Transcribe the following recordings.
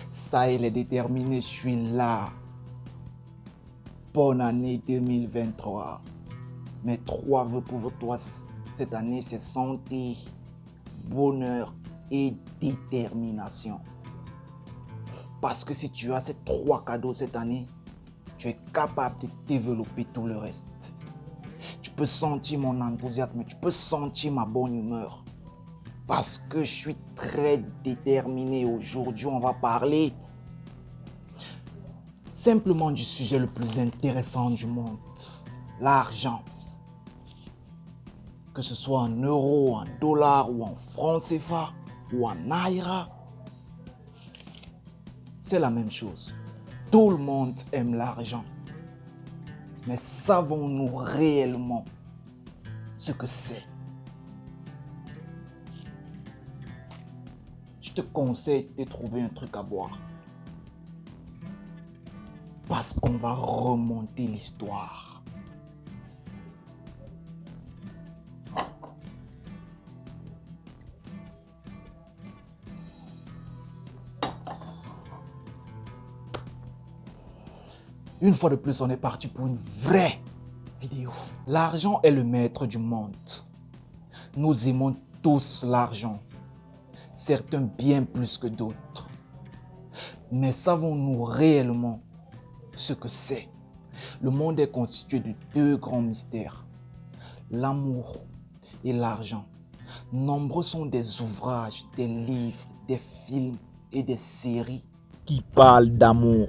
Ça, il est déterminé, je suis là. Bonne année 2023. Mes 3 vœux pour toi cette année, c'est santé, bonheur et détermination. Parce que si tu as ces 3 cadeaux cette année, tu es capable de développer tout le reste. Tu peux sentir mon enthousiasme, tu peux sentir ma bonne humeur. Parce que je suis très déterminé. Aujourd'hui, on va parler simplement du sujet le plus intéressant du monde, l'argent. Que ce soit en euros, en dollars ou en francs CFA ou en naira, c'est la même chose. Tout le monde aime l'argent. Mais savons-nous réellement ce que c'est? Je te conseille de trouver un truc à boire. Parce qu'on va remonter l'histoire. Une fois de plus, on est parti pour une vraie vidéo. L'argent est le maître du monde. Nous aimons tous l'argent. Certains bien plus que d'autres. Mais savons-nous réellement ce que c'est? Le monde est constitué de 2 grands mystères, l'amour et l'argent. Nombreux sont des ouvrages, des livres, des films et des séries qui parlent d'amour.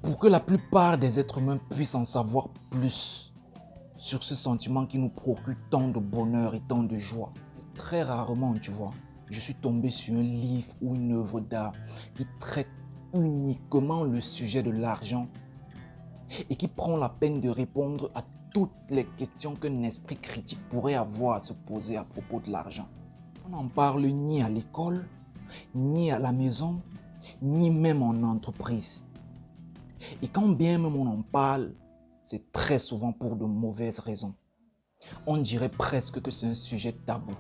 Pour que la plupart des êtres humains puissent en savoir plus sur ce sentiment qui nous procure tant de bonheur et tant de joie. Très rarement, tu vois, je suis tombé sur un livre ou une œuvre d'art qui traite uniquement le sujet de l'argent et qui prend la peine de répondre à toutes les questions qu'un esprit critique pourrait avoir à se poser à propos de l'argent. On n'en parle ni à l'école, ni à la maison, ni même en entreprise. Et quand bien même on en parle, c'est très souvent pour de mauvaises raisons. On dirait presque que c'est un sujet tabou.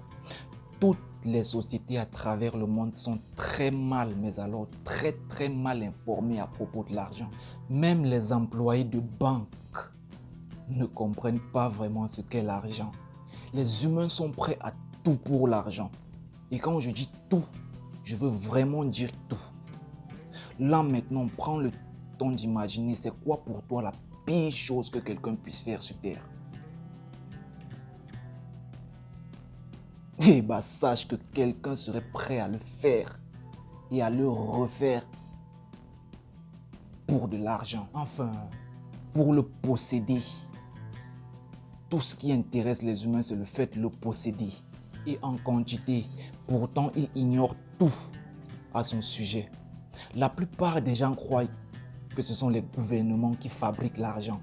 Toutes les sociétés à travers le monde sont très mal, mais alors très mal informées à propos de l'argent. Même les employés de banque ne comprennent pas vraiment ce qu'est l'argent. Les humains sont prêts à tout pour l'argent. Et quand je dis tout, je veux vraiment dire tout. Là maintenant, prends le temps d'imaginer c'est quoi pour toi la pire chose que quelqu'un puisse faire sur Terre. Eh bien, sache que quelqu'un serait prêt à le faire et à le refaire pour de l'argent. Enfin, pour le posséder. Tout ce qui intéresse les humains, c'est le fait de le posséder. Et en quantité. Pourtant, ils ignorent tout à son sujet. La plupart des gens croient que ce sont les gouvernements qui fabriquent l'argent.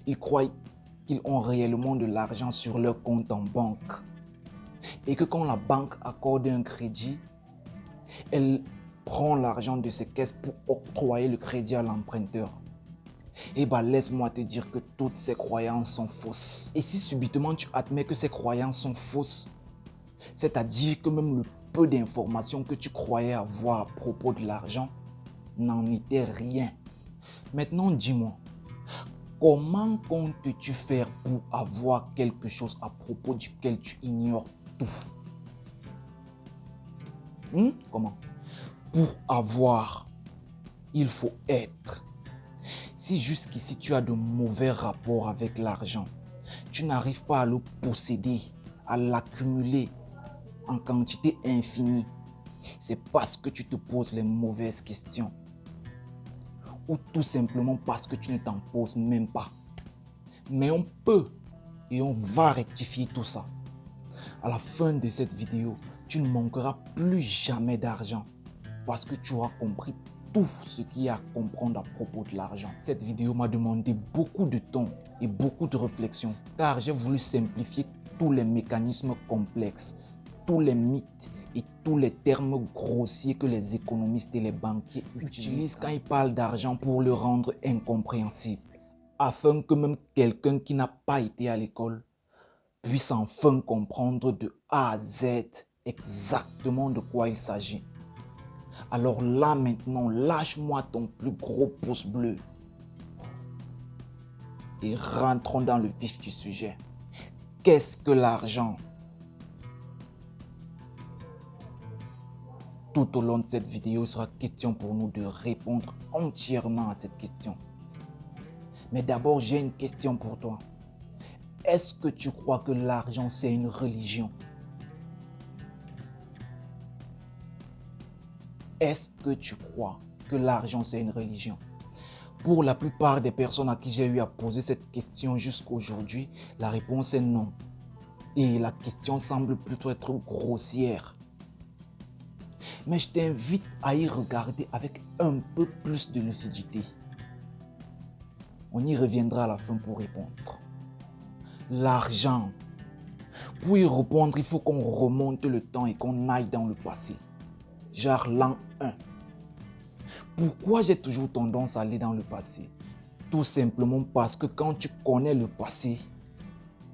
Ils croient qu'ils ont réellement de l'argent sur leur compte en banque. Et que quand la banque accorde un crédit, elle prend l'argent de ses caisses pour octroyer le crédit à l'emprunteur. Eh bien, laisse-moi te dire que toutes ces croyances sont fausses. Et si subitement tu admets que ces croyances sont fausses, c'est-à-dire que même le peu d'informations que tu croyais avoir à propos de l'argent n'en était rien. Maintenant, dis-moi, comment comptes-tu faire pour avoir quelque chose à propos duquel tu ignores tout? Comment? Pour avoir, il faut être. Si jusqu'ici tu as de mauvais rapports avec l'argent, tu n'arrives pas à le posséder, à l'accumuler en quantité infinie, c'est parce que tu te poses les mauvaises questions. Ou tout simplement parce que tu ne t'en poses même pas. Mais on peut et on va rectifier tout ça. À la fin de cette vidéo, tu ne manqueras plus jamais d'argent parce que tu auras compris tout ce qu'il y a à comprendre à propos de l'argent. Cette vidéo m'a demandé beaucoup de temps et beaucoup de réflexion car j'ai voulu simplifier tous les mécanismes complexes, tous les mythes et tous les termes grossiers que les économistes et les banquiers utilisent quand ils parlent d'argent pour le rendre incompréhensible, afin que même quelqu'un qui n'a pas été à l'école puisse enfin comprendre de A à Z exactement de quoi il s'agit. Alors là maintenant, lâche-moi ton plus gros pouce bleu. Et rentrons dans le vif du sujet. Qu'est-ce que l'argent? Tout au long de cette vidéo, il sera question pour nous de répondre entièrement à cette question. Mais d'abord, j'ai une question pour toi. Est-ce que tu crois que l'argent, c'est une religion? Est-ce que tu crois que l'argent, c'est une religion? Pour la plupart des personnes à qui j'ai eu à poser cette question jusqu'aujourd'hui, la réponse est non. Et la question semble plutôt être grossière. Mais je t'invite à y regarder avec un peu plus de lucidité. On y reviendra à la fin pour répondre. L'argent. Pour y répondre, il faut qu'on remonte le temps et qu'on aille dans le passé. Genre l'an 1. Pourquoi j'ai toujours tendance à aller dans le passé? Tout simplement parce que quand tu connais le passé,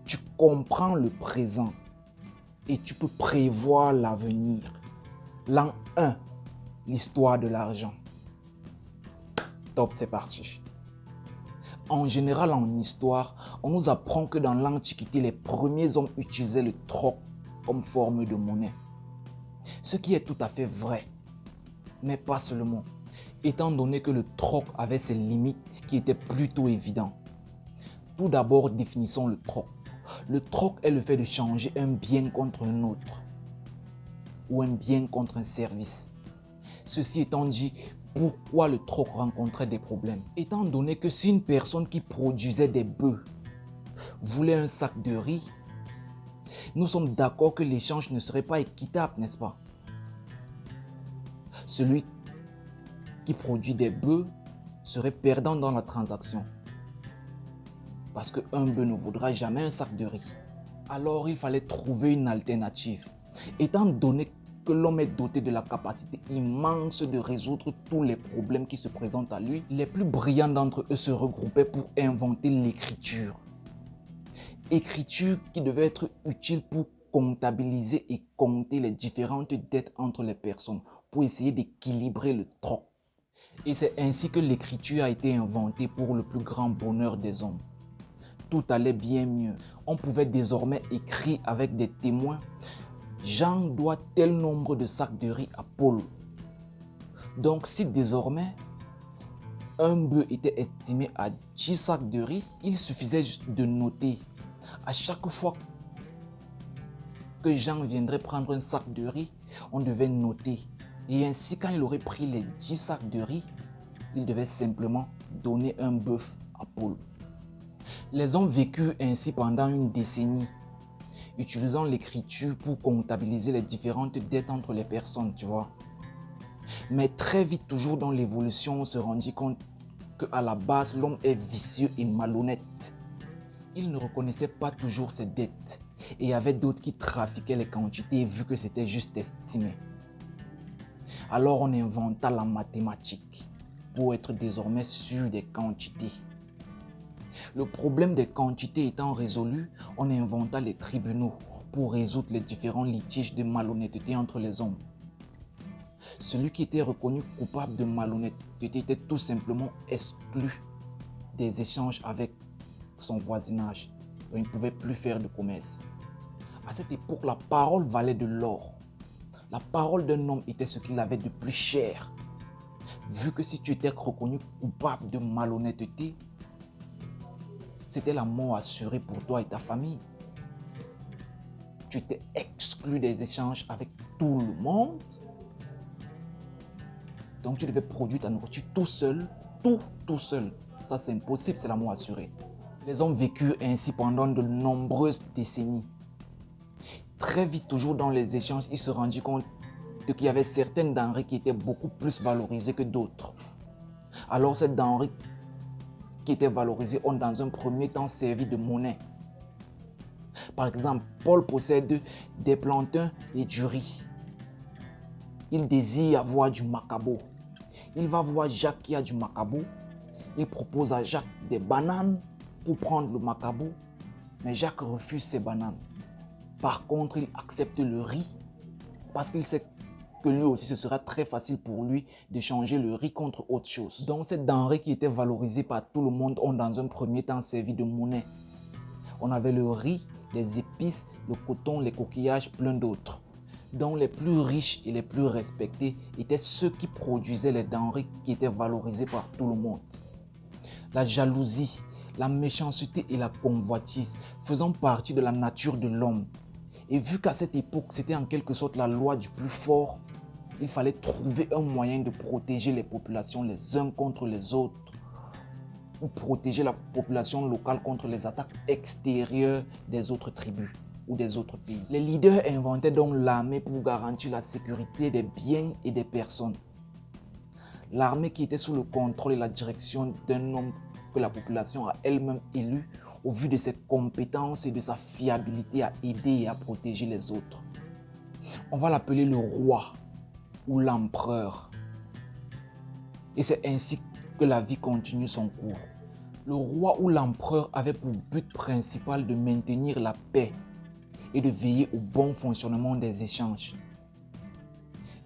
tu comprends le présent et tu peux prévoir l'avenir. L'an 1, l'histoire de l'argent. Top, c'est parti. En général, en histoire, on nous apprend que dans l'Antiquité, les premiers hommes utilisaient le troc comme forme de monnaie. Ce qui est tout à fait vrai, mais pas seulement, étant donné que le troc avait ses limites qui étaient plutôt évidentes. Tout d'abord, définissons le troc. Le troc est le fait de changer un bien contre un autre ou un bien contre un service. Ceci étant dit, pourquoi le troc rencontrait des problèmes? Étant donné que si une personne qui produisait des bœufs voulait un sac de riz, nous sommes d'accord que l'échange ne serait pas équitable, n'est-ce pas? Celui qui produit des bœufs serait perdant dans la transaction. Parce qu'un bœuf ne vaudra jamais un sac de riz. Alors il fallait trouver une alternative. Étant donné que l'homme est doté de la capacité immense de résoudre tous les problèmes qui se présentent à lui, les plus brillants d'entre eux se regroupaient pour inventer l'écriture. Écriture qui devait être utile pour comptabiliser et compter les différentes dettes entre les personnes, pour essayer d'équilibrer le troc. Et c'est ainsi que l'écriture a été inventée pour le plus grand bonheur des hommes. Tout allait bien mieux. On pouvait désormais écrire avec des témoins. Jean doit tel nombre de sacs de riz à Paul. Donc si désormais un bœuf était estimé à 10 sacs de riz, il suffisait juste de noter. À chaque fois que Jean viendrait prendre un sac de riz, on devait noter. Et ainsi, quand il aurait pris les 10 sacs de riz, il devait simplement donner un bœuf à Paul. Les hommes vécurent ainsi pendant une décennie, utilisant l'écriture pour comptabiliser les différentes dettes entre les personnes, tu vois. Mais très vite, toujours dans l'évolution, on se rendit compte qu'à la base, l'homme est vicieux et malhonnête. Il ne reconnaissait pas toujours ses dettes et il y avait d'autres qui trafiquaient les quantités vu que c'était juste estimé. Alors on inventa la mathématique pour être désormais sûr des quantités. Le problème des quantités étant résolu, on inventa les tribunaux pour résoudre les différents litiges de malhonnêteté entre les hommes. Celui qui était reconnu coupable de malhonnêteté était tout simplement exclu des échanges avec son voisinage. Donc il ne pouvait plus faire de commerce. À cette époque, la parole valait de l'or. La parole d'un homme était ce qu'il avait de plus cher. Vu que si tu étais reconnu coupable de malhonnêteté, c'était la mort assurée pour toi et ta famille. Tu étais exclu des échanges avec tout le monde. Donc tu devais produire ta nourriture tout seul, tout seul. Ça c'est impossible, c'est la mort assurée. Les hommes vécurent ainsi pendant de nombreuses décennies. Très vite, toujours dans les échanges, ils se rendirent compte qu'il y avait certaines denrées qui étaient beaucoup plus valorisées que d'autres. Alors ces denrées qui étaient valorisées ont dans un premier temps servi de monnaie. Par exemple, Paul possède des plantains et du riz. Il désire avoir du macabo. Il va voir Jacques qui a du macabo. Il propose à Jacques des bananes pour prendre le macabo. Mais Jacques refuse ces bananes. Par contre, il accepte le riz parce qu'il sait que lui aussi, ce sera très facile pour lui de changer le riz contre autre chose. Donc, cette denrée qui était valorisée par tout le monde ont dans un premier temps servi de monnaie. On avait le riz, les épices, le coton, les coquillages, plein d'autres. Donc, les plus riches et les plus respectés étaient ceux qui produisaient les denrées qui étaient valorisées par tout le monde. La jalousie, la méchanceté et la convoitise faisant partie de la nature de l'homme. Et vu qu'à cette époque, c'était en quelque sorte la loi du plus fort, il fallait trouver un moyen de protéger les populations les uns contre les autres ou protéger la population locale contre les attaques extérieures des autres tribus ou des autres pays. Les leaders inventaient donc l'armée pour garantir la sécurité des biens et des personnes. L'armée qui était sous le contrôle et la direction d'un homme que la population a elle-même élu au vu de ses compétences et de sa fiabilité à aider et à protéger les autres. On va l'appeler le roi ou l'empereur. Et c'est ainsi que la vie continue son cours. Le roi ou l'empereur avait pour but principal de maintenir la paix et de veiller au bon fonctionnement des échanges.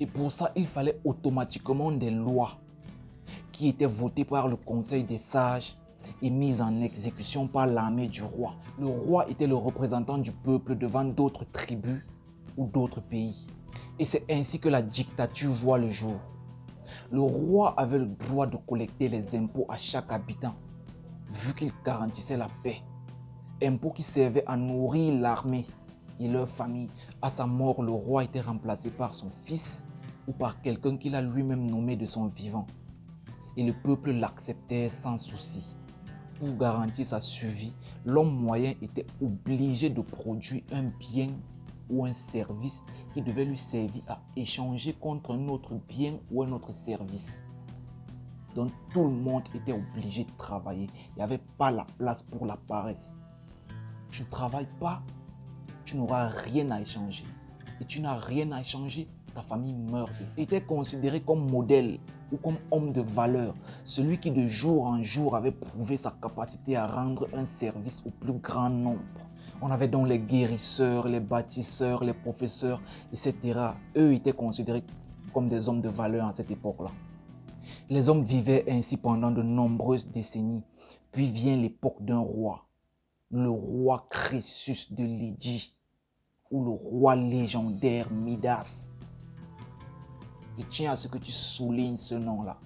Et pour ça, il fallait automatiquement des lois qui étaient votées par le conseil des sages et mises en exécution par l'armée du roi. Le roi était le représentant du peuple devant d'autres tribus ou d'autres pays. Et c'est ainsi que la dictature voit le jour. Le roi avait le droit de collecter les impôts à chaque habitant, vu qu'il garantissait la paix. Impôts qui servaient à nourrir l'armée et leur famille. À sa mort, le roi était remplacé par son fils ou par quelqu'un qu'il a lui-même nommé de son vivant. Et le peuple l'acceptait sans souci. Pour garantir sa survie, l'homme moyen était obligé de produire un bien ou un service qui devait lui servir à échanger contre un autre bien ou un autre service. Donc tout le monde était obligé de travailler. Il n'y avait pas la place pour la paresse. Tu ne travailles pas, tu n'auras rien à échanger. Et tu n'as rien à échanger, ta famille meurt. Il était considéré comme modèle ou comme homme de valeur, celui qui de jour en jour avait prouvé sa capacité à rendre un service au plus grand nombre. On avait donc les guérisseurs, les bâtisseurs, les professeurs, etc. Eux étaient considérés comme des hommes de valeur à cette époque-là. Les hommes vivaient ainsi pendant de nombreuses décennies. Puis vient l'époque d'un roi, le roi Crésus de Lydie, ou le roi légendaire Midas. Je tiens à ce que tu soulignes ce nom-là,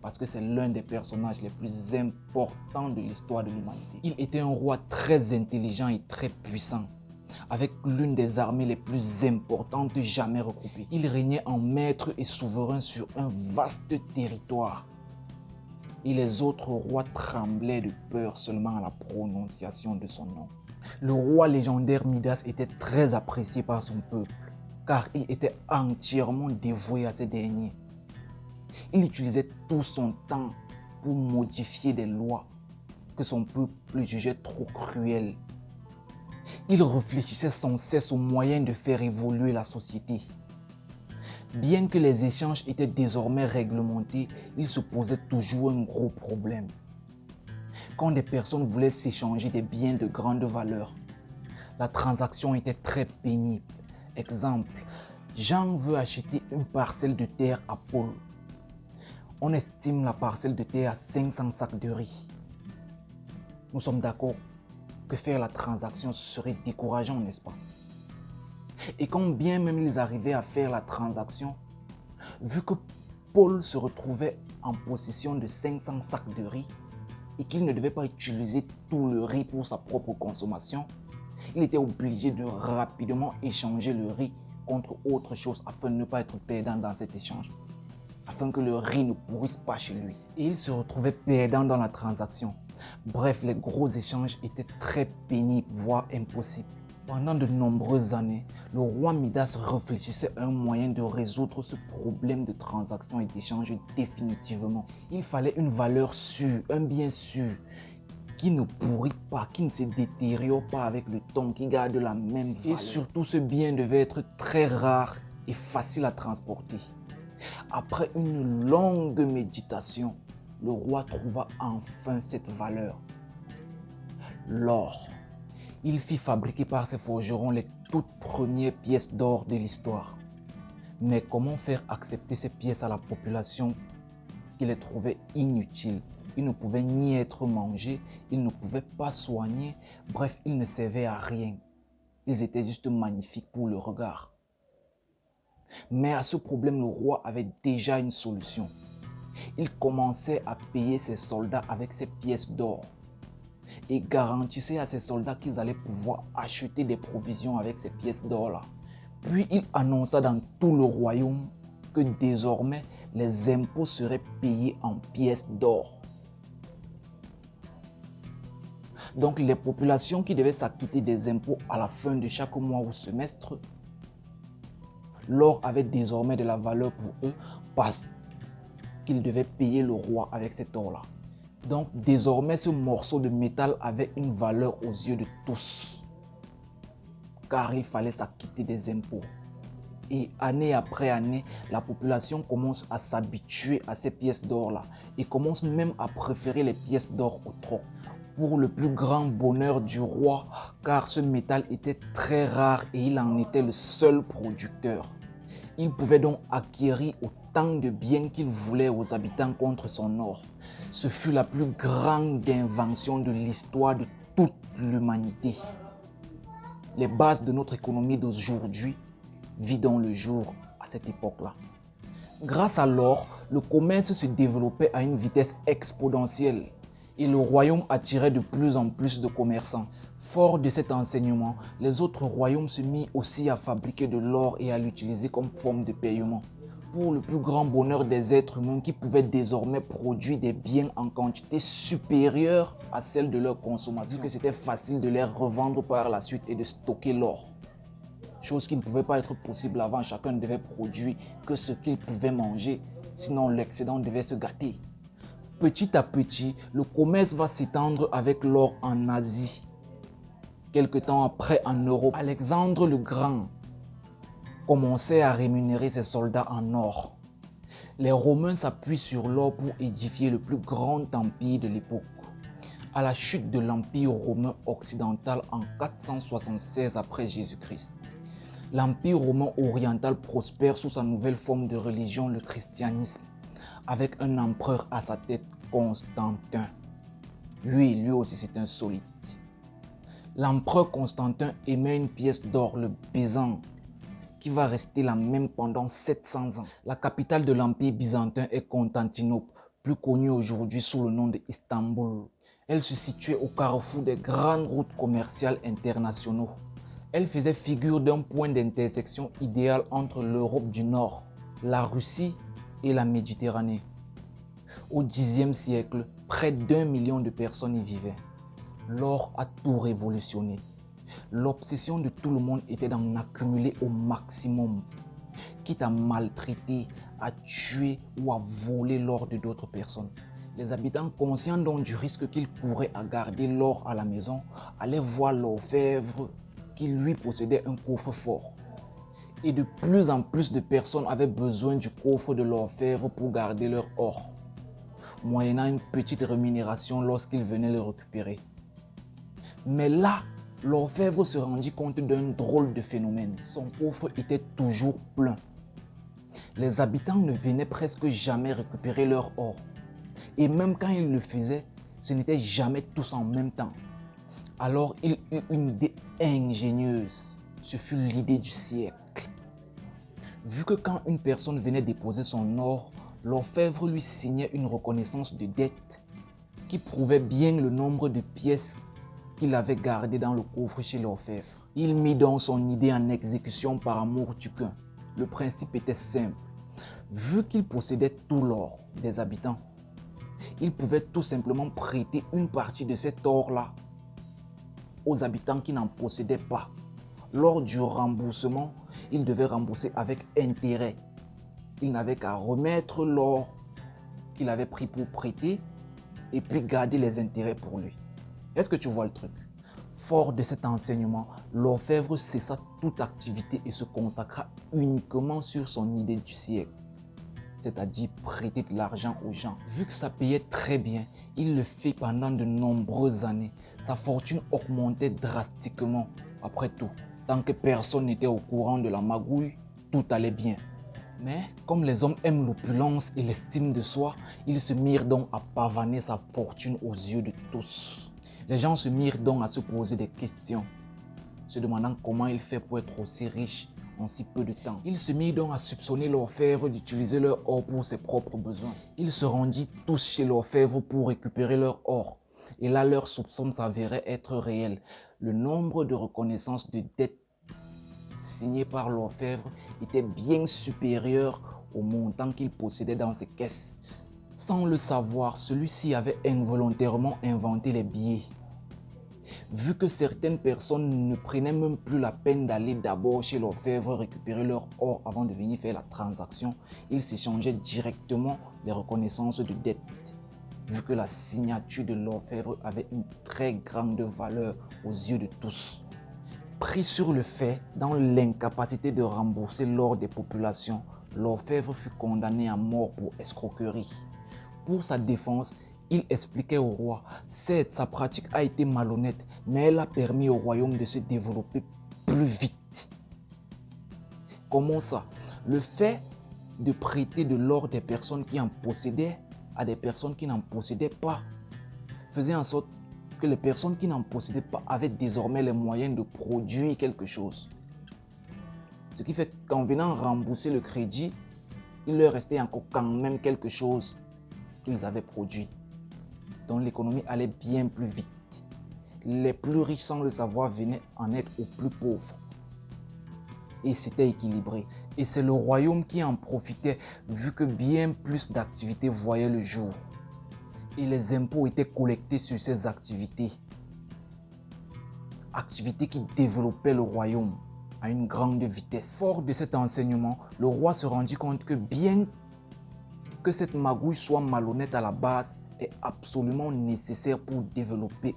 parce que c'est l'un des personnages les plus importants de l'histoire de l'humanité. Il était un roi très intelligent et très puissant, avec l'une des armées les plus importantes jamais regroupées. Il régnait en maître et souverain sur un vaste territoire. Et les autres rois tremblaient de peur seulement à la prononciation de son nom. Le roi légendaire Midas était très apprécié par son peuple, car il était entièrement dévoué à ces derniers. Il utilisait tout son temps pour modifier des lois que son peuple jugeait trop cruelles. Il réfléchissait sans cesse aux moyens de faire évoluer la société. Bien que les échanges étaient désormais réglementés, il se posait toujours un gros problème. Quand des personnes voulaient s'échanger des biens de grande valeur, la transaction était très pénible. Exemple, Jean veut acheter une parcelle de terre à Paul. On estime la parcelle de terre à 500 sacs de riz. Nous sommes d'accord que faire la transaction serait décourageant, n'est-ce pas? Et quand bien même ils arrivaient à faire la transaction, vu que Paul se retrouvait en possession de 500 sacs de riz et qu'il ne devait pas utiliser tout le riz pour sa propre consommation, il était obligé de rapidement échanger le riz contre autre chose afin de ne pas être perdant dans cet échange, afin que le riz ne pourrisse pas chez lui. Et il se retrouvait perdant dans la transaction. Bref, les gros échanges étaient très pénibles, voire impossibles. Pendant de nombreuses années, le roi Midas réfléchissait à un moyen de résoudre ce problème de transaction et d'échange définitivement. Il fallait une valeur sûre, un bien sûr, qui ne pourrit pas, qui ne se détériore pas avec le temps, qui garde la même valeur. Et surtout, ce bien devait être très rare et facile à transporter. Après une longue méditation, le roi trouva enfin cette valeur, l'or. Il fit fabriquer par ses forgerons les toutes premières pièces d'or de l'histoire. Mais comment faire accepter ces pièces à la population qui les trouvait inutiles? Ils ne pouvaient ni être mangés, ils ne pouvaient pas soigner, bref, ils ne servaient à rien. Ils étaient juste magnifiques pour le regard. Mais à ce problème, le roi avait déjà une solution. Il commençait à payer ses soldats avec ces pièces d'or et garantissait à ses soldats qu'ils allaient pouvoir acheter des provisions avec ces pièces d'or-là. Puis il annonça dans tout le royaume que désormais les impôts seraient payés en pièces d'or. Donc les populations qui devaient s'acquitter des impôts à la fin de chaque mois ou semestre, l'or avait désormais de la valeur pour eux parce qu'ils devaient payer le roi avec cet or-là. Donc désormais ce morceau de métal avait une valeur aux yeux de tous, car il fallait s'acquitter des impôts. Et année après année, la population commence à s'habituer à ces pièces d'or-là et commence même à préférer les pièces d'or au troc, pour le plus grand bonheur du roi, car ce métal était très rare et il en était le seul producteur. Il pouvait donc acquérir autant de biens qu'il voulait aux habitants contre son or. Ce fut la plus grande invention de l'histoire de toute l'humanité. Les bases de notre économie d'aujourd'hui vit dans le jour à cette époque-là. Grâce à l'or, le commerce se développait à une vitesse exponentielle et le royaume attirait de plus en plus de commerçants. Fort de cet enseignement, les autres royaumes se mirent aussi à fabriquer de l'or et à l'utiliser comme forme de paiement, pour le plus grand bonheur des êtres humains qui pouvaient désormais produire des biens en quantité supérieure à celle de leur consommation, que c'était facile de les revendre par la suite et de stocker l'or. Chose qui ne pouvait pas être possible avant, chacun ne devait produire que ce qu'il pouvait manger, sinon l'excédent devait se gâter. Petit à petit, le commerce va s'étendre avec l'or en Asie. Quelque temps après, en Europe, Alexandre le Grand commençait à rémunérer ses soldats en or. Les Romains s'appuient sur l'or pour édifier le plus grand empire de l'époque. À la chute de l'Empire romain occidental en 476 après Jésus-Christ, l'Empire romain oriental prospère sous sa nouvelle forme de religion, le christianisme, avec un empereur à sa tête, Constantin. Lui aussi c'est un solide. L'empereur Constantin émet une pièce d'or, le Byzance, qui va rester la même pendant 700 ans. La capitale de l'Empire byzantin est Constantinople, plus connue aujourd'hui sous le nom de Istanbul. Elle se situait au carrefour des grandes routes commerciales internationaux. Elle faisait figure d'un point d'intersection idéal entre l'Europe du Nord, la Russie et la Méditerranée. Au Xe siècle, près d'1 million de personnes y vivaient. L'or a tout révolutionné. L'obsession de tout le monde était d'en accumuler au maximum, quitte à maltraiter, à tuer ou à voler l'or de d'autres personnes. Les habitants, conscients donc du risque qu'ils couraient à garder l'or à la maison, allaient voir l'orfèvre qui lui possédait un coffre-fort. Et de plus en plus de personnes avaient besoin du coffre de l'orfèvre pour garder leur or, moyennant une petite rémunération lorsqu'ils venaient le récupérer. Mais là, l'orfèvre se rendit compte d'un drôle de phénomène. Son coffre était toujours plein. Les habitants ne venaient presque jamais récupérer leur or. Et même quand ils le faisaient, ce n'était jamais tous en même temps. Alors il eut une idée ingénieuse. Ce fut l'idée du siècle. Vu que quand une personne venait déposer son or, l'orfèvre lui signait une reconnaissance de dette qui prouvait bien le nombre de pièces qu'il avait gardées dans le coffre chez l'orfèvre. Il mit donc son idée en exécution par amour du gain. Le principe était simple. Vu qu'il possédait tout l'or des habitants, il pouvait tout simplement prêter une partie de cet or-là aux habitants qui n'en possédaient pas. Lors du remboursement, il devait rembourser avec intérêt. Il n'avait qu'à remettre l'or qu'il avait pris pour prêter et puis garder les intérêts pour lui. Est-ce que tu vois le truc? Fort de cet enseignement, l'orfèvre cessa toute activité et se consacra uniquement sur son idée du siècle, c'est-à-dire prêter de l'argent aux gens. Vu que ça payait très bien, il le fait pendant de nombreuses années. Sa fortune augmentait drastiquement. Après tout, tant que personne n'était au courant de la magouille, tout allait bien. Mais comme les hommes aiment l'opulence et l'estime de soi, ils se mirent donc à pavaner sa fortune aux yeux de tous. Les gens se mirent donc à se poser des questions, se demandant comment il fait pour être aussi riche en si peu de temps. Ils se mirent donc à soupçonner l'orfèvre d'utiliser leur or pour ses propres besoins. Ils se rendirent tous chez l'orfèvre pour récupérer leur or. Et là, leur soupçon s'avérait être réel. Le nombre de reconnaissances de dettes signées par l'orfèvre était bien supérieur au montant qu'il possédait dans ses caisses. Sans le savoir, celui-ci avait involontairement inventé les billets. Vu que certaines personnes ne prenaient même plus la peine d'aller d'abord chez l'orfèvre récupérer leur or avant de venir faire la transaction, ils s'échangeaient directement les reconnaissances de dette. Vu que la signature de l'orfèvre avait une très grande valeur aux yeux de tous. Pris sur le fait, dans l'incapacité de rembourser l'or des populations, l'orfèvre fut condamné à mort pour escroquerie. Pour sa défense, il expliquait au roi, certes sa pratique a été malhonnête, mais elle a permis au royaume de se développer plus vite. Comment ça? Le fait de prêter de l'or des personnes qui en possédaient à des personnes qui n'en possédaient pas faisait en sorte que les personnes qui n'en possédaient pas avaient désormais les moyens de produire quelque chose. Ce qui fait qu'en venant rembourser le crédit, il leur restait encore quand même quelque chose qu'ils avaient produit. Donc l'économie allait bien plus vite. Les plus riches sans le savoir venaient en aide aux plus pauvres. Et c'était équilibré. Et c'est le royaume qui en profitait vu que bien plus d'activités voyaient le jour. Et les impôts étaient collectés sur ces activités. Activités qui développaient le royaume à une grande vitesse. Fort de cet enseignement, le roi se rendit compte que bien que cette magouille soit malhonnête à la base, est absolument nécessaire pour développer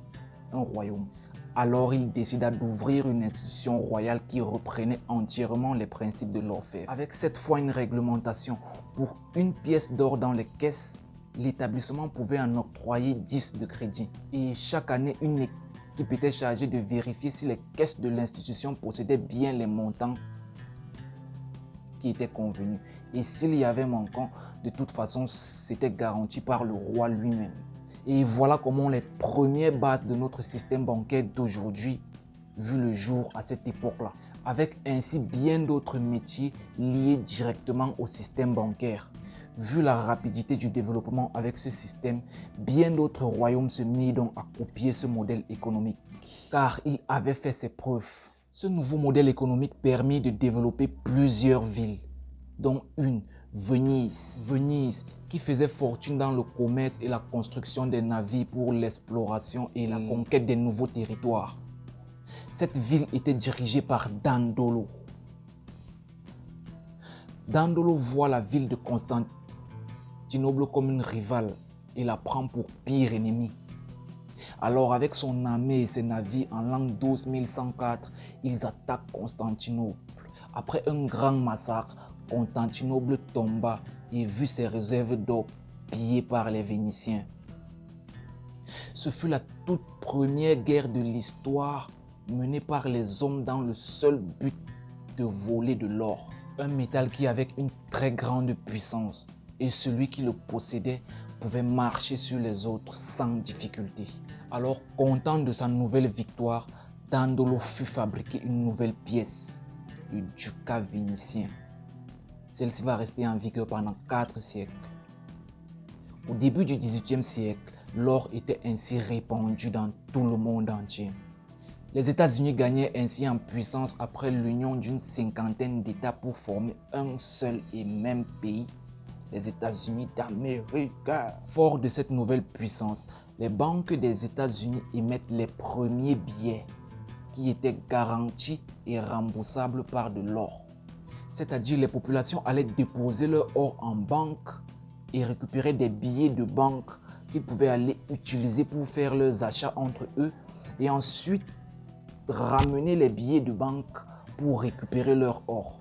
un royaume. Alors il décida d'ouvrir une institution royale qui reprenait entièrement les principes de l'orfèvre. Avec cette fois une réglementation. Pour une pièce d'or dans les caisses, l'établissement pouvait en octroyer 10 de crédit. Et chaque année, une équipe était chargée de vérifier si les caisses de l'institution possédaient bien les montants qui étaient convenus. Et s'il y avait manquant, de toute façon, c'était garanti par le roi lui-même. Et voilà comment les premières bases de notre système bancaire d'aujourd'hui vu le jour à cette époque-là. Avec ainsi bien d'autres métiers liés directement au système bancaire. Vu la rapidité du développement avec ce système, bien d'autres royaumes se mirent donc à copier ce modèle économique. Car il avait fait ses preuves. Ce nouveau modèle économique permit de développer plusieurs villes, dont une, Venise. Venise, qui faisait fortune dans le commerce et la construction des navires pour l'exploration et la conquête des nouveaux territoires. Cette ville était dirigée par Dandolo. Dandolo voit la ville de Constantinople comme une rivale et la prend pour pire ennemi. Alors avec son armée et ses navires en l'an 12104, ils attaquent Constantinople. Après un grand massacre, Constantinople tomba et vit ses réserves d'or pillées par les Vénitiens. Ce fut la toute première guerre de l'histoire menée par les hommes dans le seul but de voler de l'or. Un métal qui avait une très grande puissance et celui qui le possédait pouvait marcher sur les autres sans difficulté. Alors, content de sa nouvelle victoire, Dandolo fut fabriquer une nouvelle pièce, le ducat vénitien. Celle-ci va rester en vigueur pendant 4 siècles. Au début du XVIIIe siècle, l'or était ainsi répandu dans tout le monde entier. Les États-Unis gagnaient ainsi en puissance après l'union d'une cinquantaine d'États pour former un seul et même pays, les États-Unis d'Amérique. Fort de cette nouvelle puissance, les banques des États-Unis émettent les premiers billets qui étaient garantis et remboursables par de l'or. C'est-à-dire les populations allaient déposer leur or en banque et récupérer des billets de banque qu'ils pouvaient aller utiliser pour faire leurs achats entre eux et ensuite ramener les billets de banque pour récupérer leur or.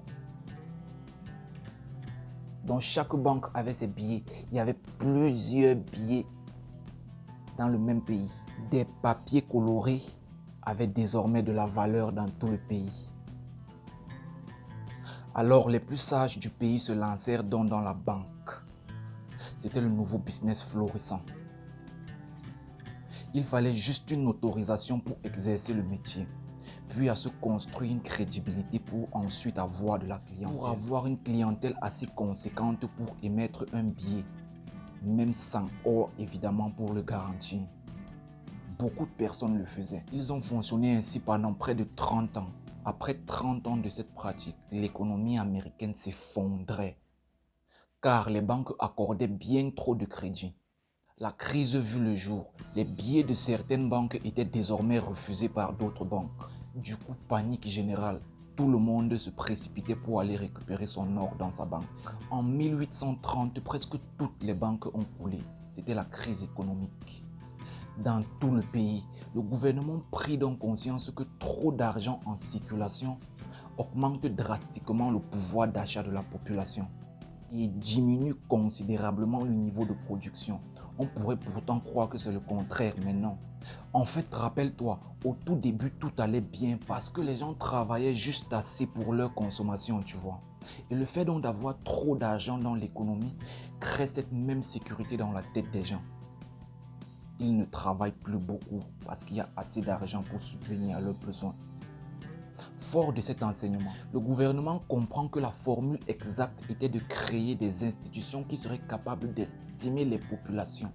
Donc chaque banque avait ses billets. Il y avait plusieurs billets dans le même pays. Des papiers colorés avaient désormais de la valeur dans tout le pays. Alors les plus sages du pays se lancèrent donc dans la banque. C'était le nouveau business florissant. Il fallait juste une autorisation pour exercer le métier, puis à se construire une crédibilité pour ensuite avoir de la clientèle. Pour avoir une clientèle assez conséquente pour émettre un billet, même sans or évidemment pour le garantir. Beaucoup de personnes le faisaient. Ils ont fonctionné ainsi pendant près de 30 ans. Après 30 ans de cette pratique, l'économie américaine s'effondrait car les banques accordaient bien trop de crédit. La crise vit le jour. Les billets de certaines banques étaient désormais refusés par d'autres banques. Du coup, panique générale. Tout le monde se précipitait pour aller récupérer son or dans sa banque. En 1830, presque toutes les banques ont coulé. C'était la crise économique. Dans tout le pays, le gouvernement prit donc conscience que trop d'argent en circulation augmente drastiquement le pouvoir d'achat de la population et diminue considérablement le niveau de production. On pourrait pourtant croire que c'est le contraire, mais non. En fait, rappelle-toi, au tout début, tout allait bien parce que les gens travaillaient juste assez pour leur consommation, tu vois. Et le fait donc d'avoir trop d'argent dans l'économie crée cette même sécurité dans la tête des gens. Ils ne travaillent plus beaucoup parce qu'il y a assez d'argent pour subvenir à leurs besoins. Fort de cet enseignement, le gouvernement comprend que la formule exacte était de créer des institutions qui seraient capables d'estimer les populations,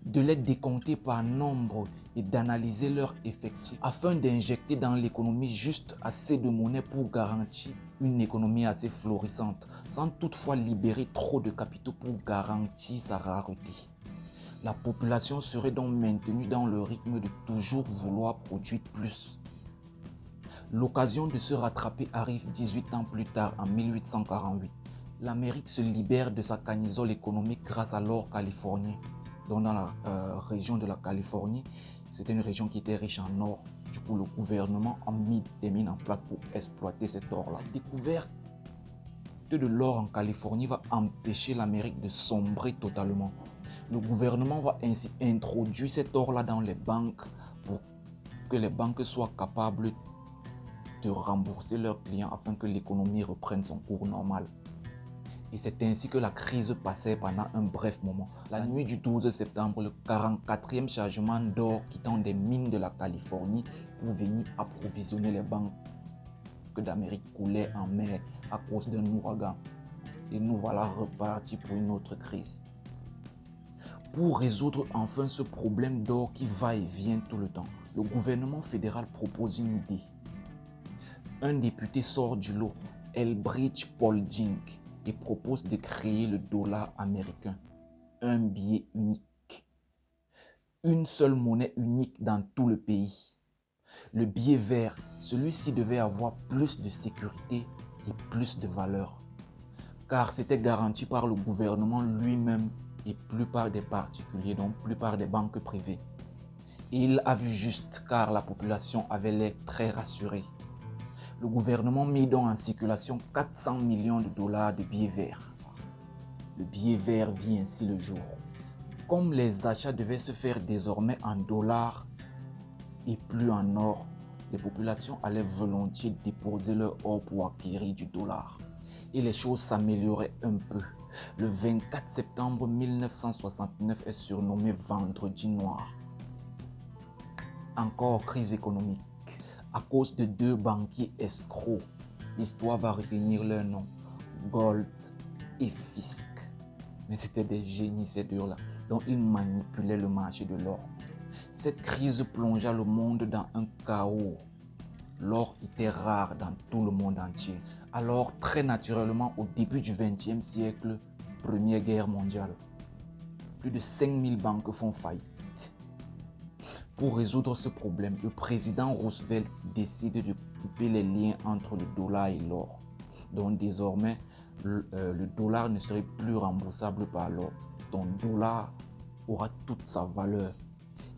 de les décompter par nombre et d'analyser leurs effectifs afin d'injecter dans l'économie juste assez de monnaie pour garantir une économie assez florissante, sans toutefois libérer trop de capitaux pour garantir sa rareté. La population serait donc maintenue dans le rythme de toujours vouloir produire plus. L'occasion de se rattraper arrive 18 ans plus tard, en 1848. L'Amérique se libère de sa camisole économique grâce à l'or californien. Donc dans la région de la Californie, c'était une région qui était riche en or. Du coup, le gouvernement a mis des mines en place pour exploiter cet or-là. La découverte de l'or en Californie va empêcher l'Amérique de sombrer totalement. Le gouvernement va ainsi introduire cet or-là dans les banques pour que les banques soient capables de rembourser leurs clients afin que l'économie reprenne son cours normal. Et c'est ainsi que la crise passait pendant un bref moment. La nuit du 12 septembre, le 44e chargement d'or quittant des mines de la Californie pour venir approvisionner les banques d'Amérique coulaient en mer à cause d'un ouragan. Et nous voilà repartis pour une autre crise. Pour résoudre enfin ce problème d'or qui va et vient tout le temps, le gouvernement fédéral propose une idée. Un député sort du lot, Elbridge Paulding, et propose de créer le dollar américain, un billet unique. Une seule monnaie unique dans tout le pays. Le billet vert, celui-ci devait avoir plus de sécurité et plus de valeur, car c'était garanti par le gouvernement lui-même et plus par des particuliers, donc plus par des banques privées. Et il a vu juste car la population avait l'air très rassurée. Le gouvernement mit donc en circulation 400 millions de dollars de billets verts. Le billet vert vit ainsi le jour. Comme les achats devaient se faire désormais en dollars et plus en or, les populations allaient volontiers déposer leur or pour acquérir du dollar. Et les choses s'amélioraient un peu. Le 24 septembre 1969 est surnommé Vendredi noir. Encore crise économique. À cause de deux banquiers escrocs, l'histoire va retenir leur nom, Gold et Fisk. Mais c'était des génies ces deux-là, dont ils manipulaient le marché de l'or. Cette crise plongea le monde dans un chaos. L'or était rare dans tout le monde entier. Alors, très naturellement, au début du XXe siècle, Première Guerre mondiale, plus de 5000 banques font faillite. Pour résoudre ce problème, le président Roosevelt décide de couper les liens entre le dollar et l'or. Donc désormais, le dollar ne serait plus remboursable par l'or. Ton dollar aura toute sa valeur.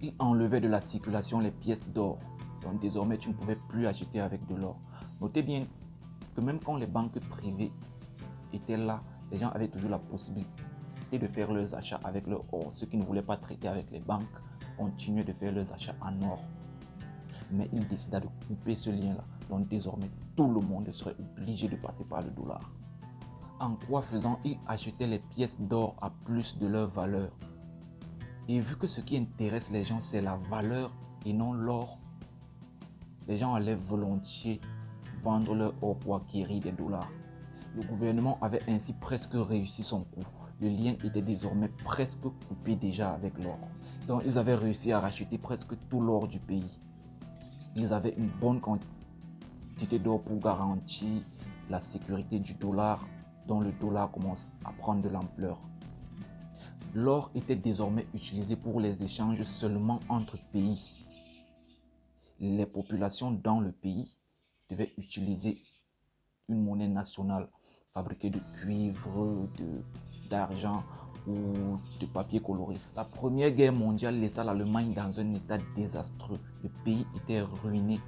Il enlevait de la circulation les pièces d'or. Donc désormais, tu ne pouvais plus acheter avec de l'or. Notez bien que même quand les banques privées étaient là, les gens avaient toujours la possibilité de faire leurs achats avec leur or. Ceux qui ne voulaient pas traiter avec les banques continuaient de faire leurs achats en or. Mais il décida de couper ce lien-là. Donc désormais, tout le monde serait obligé de passer par le dollar. En quoi faisant, ils achetaient les pièces d'or à plus de leur valeur. Et vu que ce qui intéresse les gens, c'est la valeur et non l'or, les gens allaient volontiers vendre leur or pour acquérir des dollars. Le gouvernement avait ainsi presque réussi son coup. Le lien était désormais presque coupé déjà avec l'or. Donc ils avaient réussi à racheter presque tout l'or du pays. Ils avaient une bonne quantité d'or pour garantir la sécurité du dollar, dont le dollar commence à prendre de l'ampleur. L'or était désormais utilisé pour les échanges seulement entre pays. Les populations dans le pays devaient utiliser une monnaie nationale fabriquée de cuivre, d'argent ou de papier coloré. La Première Guerre mondiale laissa l'Allemagne dans un état désastreux. Le pays était ruiné.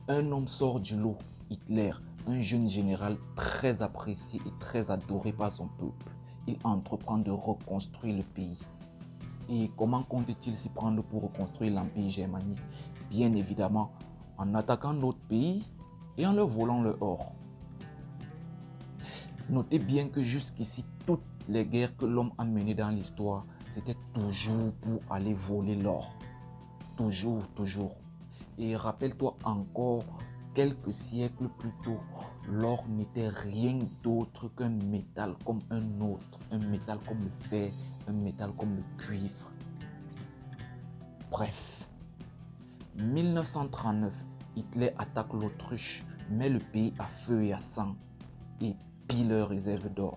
Un homme sort du lot, Hitler, un jeune général très apprécié et très adoré par son peuple. Il entreprend de reconstruire le pays. Et comment compte-t-il s'y prendre pour reconstruire l'Empire germanique? Bien évidemment, en attaquant notre pays et en leur volant leur or. Notez bien que jusqu'ici, toutes les guerres que l'homme a menées dans l'histoire, c'était toujours pour aller voler l'or. Toujours, toujours. Et rappelle-toi encore, quelques siècles plus tôt, l'or n'était rien d'autre qu'un métal comme un autre. Un métal comme le fer, un métal comme le cuivre. Bref. 1939, Hitler attaque l'Autriche, met le pays à feu et à sang et pille leurs réserves d'or.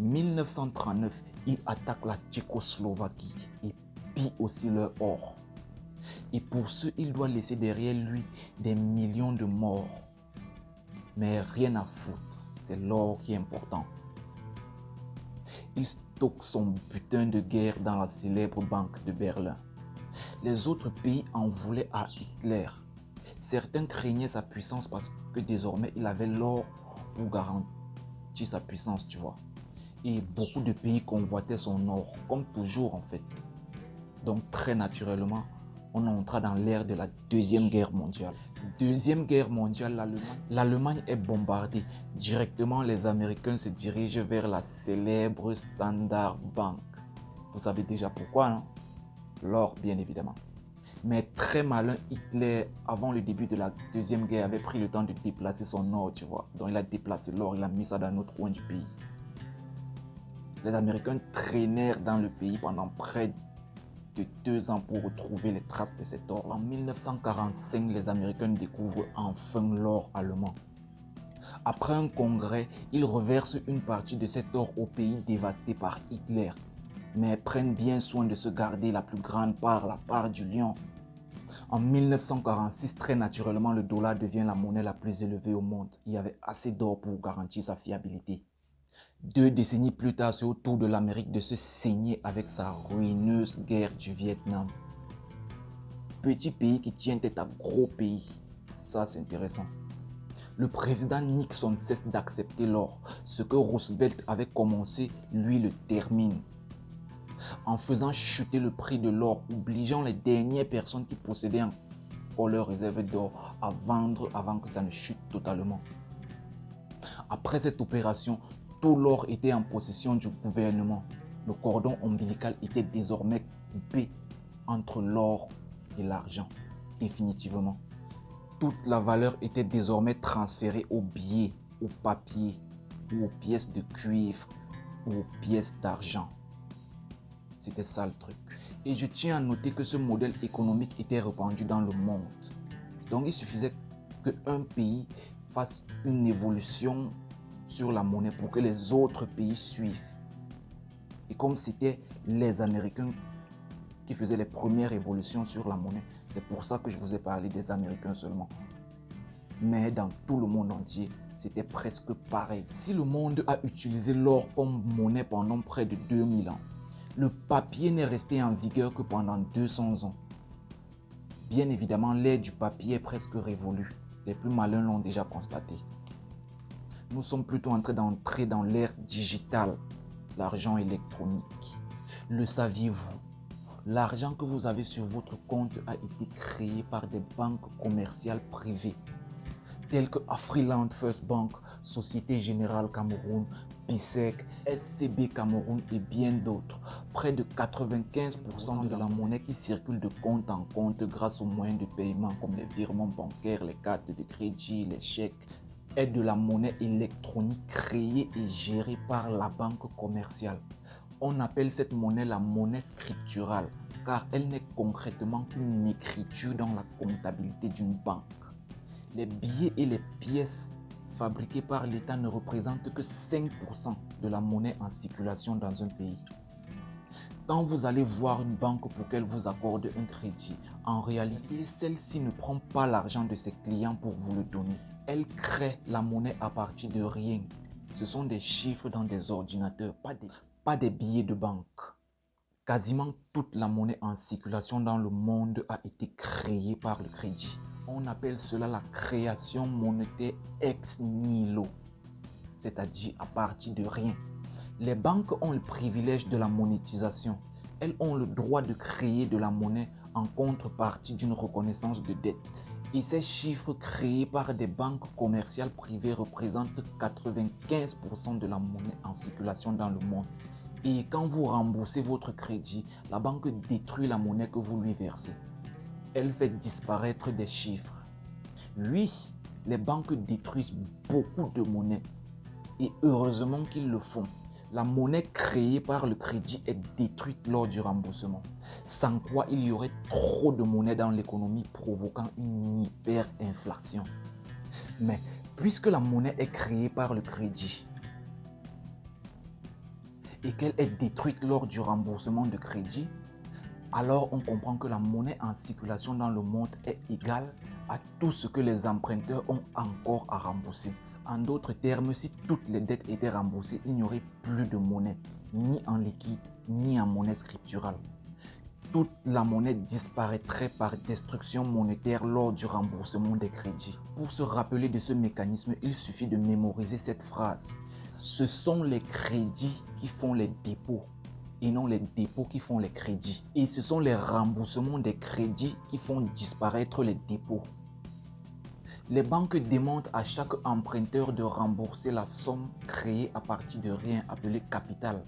1939, il attaque la Tchécoslovaquie et pille aussi leur or. Et pour ce, il doit laisser derrière lui des millions de morts. Mais rien à foutre, c'est l'or qui est important. Il stocke son butin de guerre dans la célèbre banque de Berlin. Les autres pays en voulaient à Hitler. Certains craignaient sa puissance parce que désormais il avait l'or pour garantir sa puissance, tu vois. Et beaucoup de pays convoitaient son or, comme toujours en fait. Donc très naturellement, on entra dans l'ère de la Deuxième Guerre mondiale. Deuxième Guerre mondiale, l'Allemagne est bombardée. Directement, les Américains se dirigent vers la célèbre Standard Bank. Vous savez déjà pourquoi, non? L'or, bien évidemment. Mais très malin, Hitler, avant le début de la Deuxième Guerre, avait pris le temps de déplacer son or, tu vois. Donc il a déplacé l'or, il a mis ça dans un autre coin du pays. Les Américains traînèrent dans le pays pendant près de 2 ans pour retrouver les traces de cet or. En 1945, les Américains découvrent enfin l'or allemand. Après un congrès, ils reversent une partie de cet or au pays dévasté par Hitler. Mais prennent bien soin de se garder la plus grande part, la part du lion. En 1946, très naturellement, le dollar devient la monnaie la plus élevée au monde. Il y avait assez d'or pour garantir sa fiabilité. 2 décennies plus tard, c'est au tour de l'Amérique de se saigner avec sa ruineuse guerre du Vietnam. Petit pays qui tient tête à gros pays. Ça, c'est intéressant. Le président Nixon cesse d'accepter l'or. Ce que Roosevelt avait commencé, lui le termine. En faisant chuter le prix de l'or, obligeant les dernières personnes qui possédaient encore leurs réserves d'or à vendre avant que ça ne chute totalement. Après cette opération, tout l'or était en possession du gouvernement. Le cordon ombilical était désormais coupé entre l'or et l'argent, définitivement. Toute la valeur était désormais transférée aux billets, aux papiers, ou aux pièces de cuivre, ou aux pièces d'argent. C'était ça le truc. Et je tiens à noter que ce modèle économique était répandu dans le monde. Donc il suffisait qu'un pays fasse une évolution sur la monnaie pour que les autres pays suivent. Et comme c'était les Américains qui faisaient les premières évolutions sur la monnaie, c'est pour ça que je vous ai parlé des Américains seulement. Mais dans tout le monde entier, c'était presque pareil. Si le monde a utilisé l'or comme monnaie pendant près de 2000 ans, le papier n'est resté en vigueur que pendant 200 ans. Bien évidemment, l'ère du papier est presque révolue. Les plus malins l'ont déjà constaté. Nous sommes plutôt en train d'entrer dans l'ère digitale, l'argent électronique. Le saviez-vous? L'argent que vous avez sur votre compte a été créé par des banques commerciales privées, telles que Afriland First Bank, Société Générale Cameroun, BISEC, SCB Cameroun et bien d'autres. Près de 95% de la monnaie qui circule de compte en compte grâce aux moyens de paiement comme les virements bancaires, les cartes de crédit, les chèques, est de la monnaie électronique créée et gérée par la banque commerciale. On appelle cette monnaie la monnaie scripturale car elle n'est concrètement qu'une écriture dans la comptabilité d'une banque. Les billets et les pièces fabriquées par l'État ne représentent que 5% de la monnaie en circulation dans un pays. Quand vous allez voir une banque pour qu'elle vous accorde un crédit, en réalité, celle-ci ne prend pas l'argent de ses clients pour vous le donner. Elle crée la monnaie à partir de rien. Ce sont des chiffres dans des ordinateurs, pas des billets de banque. Quasiment toute la monnaie en circulation dans le monde a été créée par le crédit. On appelle cela la création monétaire ex nihilo, c'est-à-dire à partir de rien. Les banques ont le privilège de la monétisation. Elles ont le droit de créer de la monnaie en contrepartie d'une reconnaissance de dette. Et ces chiffres créés par des banques commerciales privées représentent 95% de la monnaie en circulation dans le monde. Et quand vous remboursez votre crédit, la banque détruit la monnaie que vous lui versez. Elle fait disparaître des chiffres. Oui, les banques détruisent beaucoup de monnaies. Et heureusement qu'ils le font. La monnaie créée par le crédit est détruite lors du remboursement. Sans quoi il y aurait trop de monnaie dans l'économie provoquant une hyperinflation. Mais puisque la monnaie est créée par le crédit, et qu'elle est détruite lors du remboursement de crédit, alors on comprend que la monnaie en circulation dans le monde est égale à tout ce que les emprunteurs ont encore à rembourser. En d'autres termes, si toutes les dettes étaient remboursées, il n'y aurait plus de monnaie, ni en liquide, ni en monnaie scripturale. Toute la monnaie disparaîtrait par destruction monétaire lors du remboursement des crédits. Pour se rappeler de ce mécanisme, il suffit de mémoriser cette phrase. Ce sont les crédits qui font les dépôts et non les dépôts qui font les crédits. Et ce sont les remboursements des crédits qui font disparaître les dépôts. Les banques demandent à chaque emprunteur de rembourser la somme créée à partir de rien appelée capital,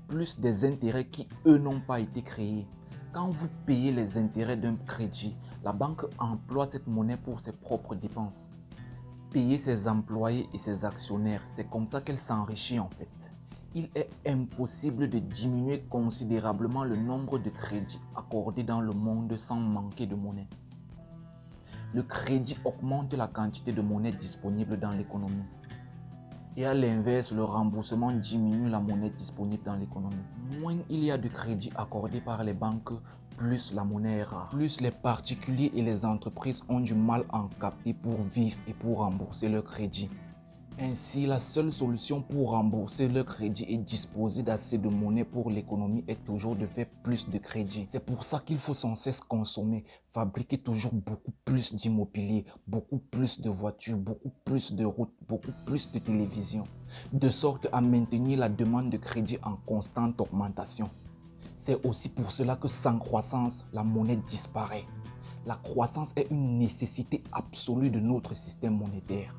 plus des intérêts qui eux n'ont pas été créés. Quand vous payez les intérêts d'un crédit, la banque emploie cette monnaie pour ses propres dépenses. Payer ses employés et ses actionnaires, c'est comme ça qu'elle s'enrichit en fait. Il est impossible de diminuer considérablement le nombre de crédits accordés dans le monde sans manquer de monnaie. Le crédit augmente la quantité de monnaie disponible dans l'économie. Et à l'inverse, le remboursement diminue la monnaie disponible dans l'économie. Moins il y a de crédits accordés par les banques, plus la monnaie est rare. Plus les particuliers et les entreprises ont du mal à en capter pour vivre et pour rembourser leur crédit. Ainsi, la seule solution pour rembourser leur crédit et disposer d'assez de monnaie pour l'économie est toujours de faire plus de crédit. C'est pour ça qu'il faut sans cesse consommer, fabriquer toujours beaucoup plus d'immobilier, beaucoup plus de voitures, beaucoup plus de routes, beaucoup plus de télévision, de sorte à maintenir la demande de crédit en constante augmentation. C'est aussi pour cela que sans croissance, la monnaie disparaît. La croissance est une nécessité absolue de notre système monétaire.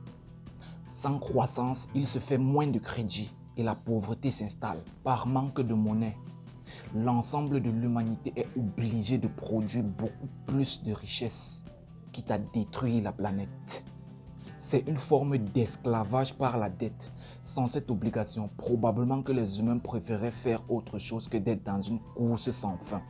Sans croissance, il se fait moins de crédit et la pauvreté s'installe. Par manque de monnaie, l'ensemble de l'humanité est obligé de produire beaucoup plus de richesses, quitte à détruire la planète. C'est une forme d'esclavage par la dette. Sans cette obligation, probablement que les humains préféraient faire autre chose que d'être dans une course sans fin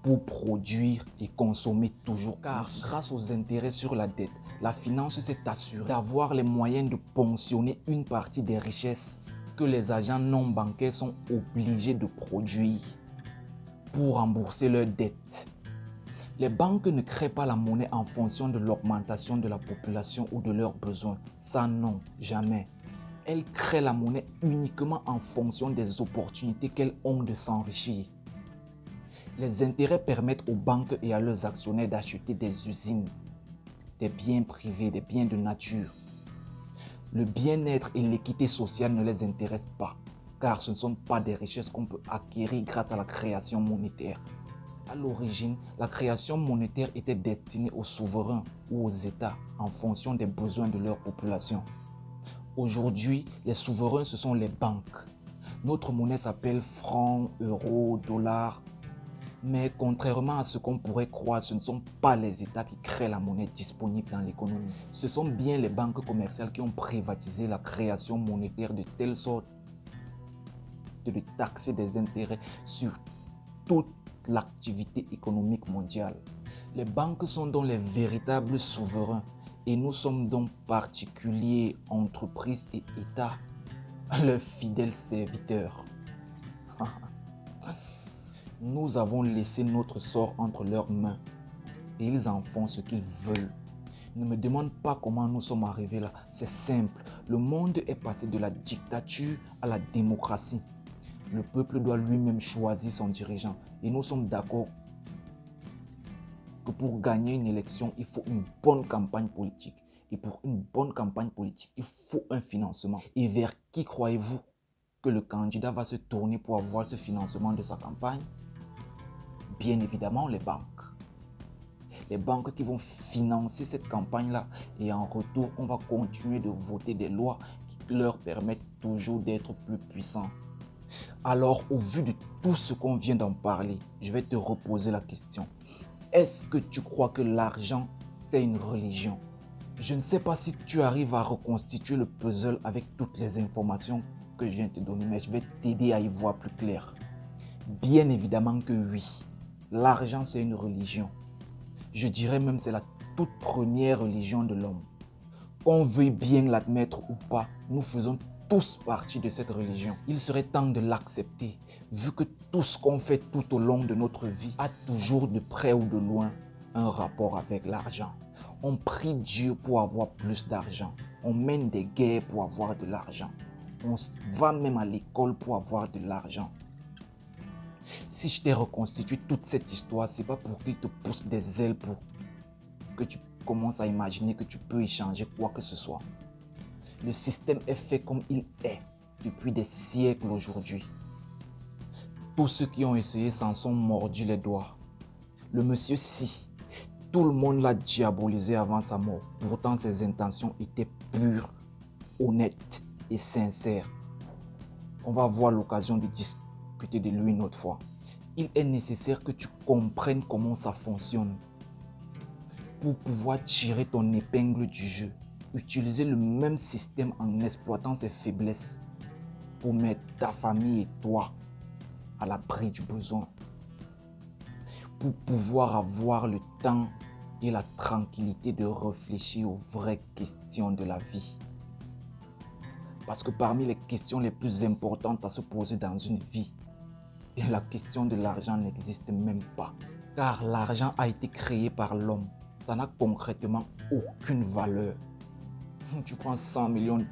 pour produire et consommer toujours. Car grâce aux intérêts sur la dette, la finance s'est assurée d'avoir les moyens de ponctionner une partie des richesses que les agents non bancaires sont obligés de produire pour rembourser leurs dettes. Les banques ne créent pas la monnaie en fonction de l'augmentation de la population ou de leurs besoins. Ça non, jamais. Elles créent la monnaie uniquement en fonction des opportunités qu'elles ont de s'enrichir. Les intérêts permettent aux banques et à leurs actionnaires d'acheter des usines, des biens privés, des biens de nature. Le bien-être et l'équité sociale ne les intéressent pas, car ce ne sont pas des richesses qu'on peut acquérir grâce à la création monétaire. À l'origine, la création monétaire était destinée aux souverains ou aux États en fonction des besoins de leur population. Aujourd'hui, les souverains, ce sont les banques. Notre monnaie s'appelle franc, euro, dollar. Mais contrairement à ce qu'on pourrait croire, ce ne sont pas les États qui créent la monnaie disponible dans l'économie. Ce sont bien les banques commerciales qui ont privatisé la création monétaire de telle sorte de taxer des intérêts sur toute l'activité économique mondiale. Les banques sont donc les véritables souverains et nous sommes donc particuliers, entreprises et États, leurs fidèles serviteurs. Nous avons laissé notre sort entre leurs mains et ils en font ce qu'ils veulent. Ne me demande pas comment nous sommes arrivés là, c'est simple. Le monde est passé de la dictature à la démocratie. Le peuple doit lui-même choisir son dirigeant et nous sommes d'accord que pour gagner une élection, il faut une bonne campagne politique. Et pour une bonne campagne politique, il faut un financement. Et vers qui croyez-vous que le candidat va se tourner pour avoir ce financement de sa campagne? Bien évidemment, les banques. Les banques qui vont financer cette campagne-là et en retour, on va continuer de voter des lois qui leur permettent toujours d'être plus puissants. Alors, au vu de tout ce qu'on vient d'en parler, je vais te reposer la question. Est-ce que tu crois que l'argent, c'est une religion? Je ne sais pas si tu arrives à reconstituer le puzzle avec toutes les informations que je viens de te donner, mais je vais t'aider à y voir plus clair. Bien évidemment que oui, l'argent, c'est une religion. Je dirais même que c'est la toute première religion de l'homme. Qu'on veuille bien l'admettre ou pas, nous faisons tous partie de cette religion. Il serait temps de l'accepter, vu que tout ce qu'on fait tout au long de notre vie a toujours de près ou de loin un rapport avec l'argent. On prie Dieu pour avoir plus d'argent. On mène des guerres pour avoir de l'argent. On va même à l'école pour avoir de l'argent. Si je t'ai reconstitué toute cette histoire, c'est pas pour qu'il te pousse des ailes pour que tu commences à imaginer que tu peux y changer quoi que ce soit. Le système est fait comme il est depuis des siècles aujourd'hui. Tous ceux qui ont essayé s'en sont mordus les doigts. Le monsieur Si, tout le monde l'a diabolisé avant sa mort. Pourtant, ses intentions étaient pures, honnêtes et sincères. On va avoir l'occasion de discuter de lui une autre fois. Il est nécessaire que tu comprennes comment ça fonctionne pour pouvoir tirer ton épingle du jeu. Utiliser le même système en exploitant ses faiblesses pour mettre ta famille et toi à l'abri du besoin. Pour pouvoir avoir le temps et la tranquillité de réfléchir aux vraies questions de la vie. Parce que parmi les questions les plus importantes à se poser dans une vie, la question de l'argent n'existe même pas. Car l'argent a été créé par l'homme. Ça n'a concrètement aucune valeur. Tu prends 100 millions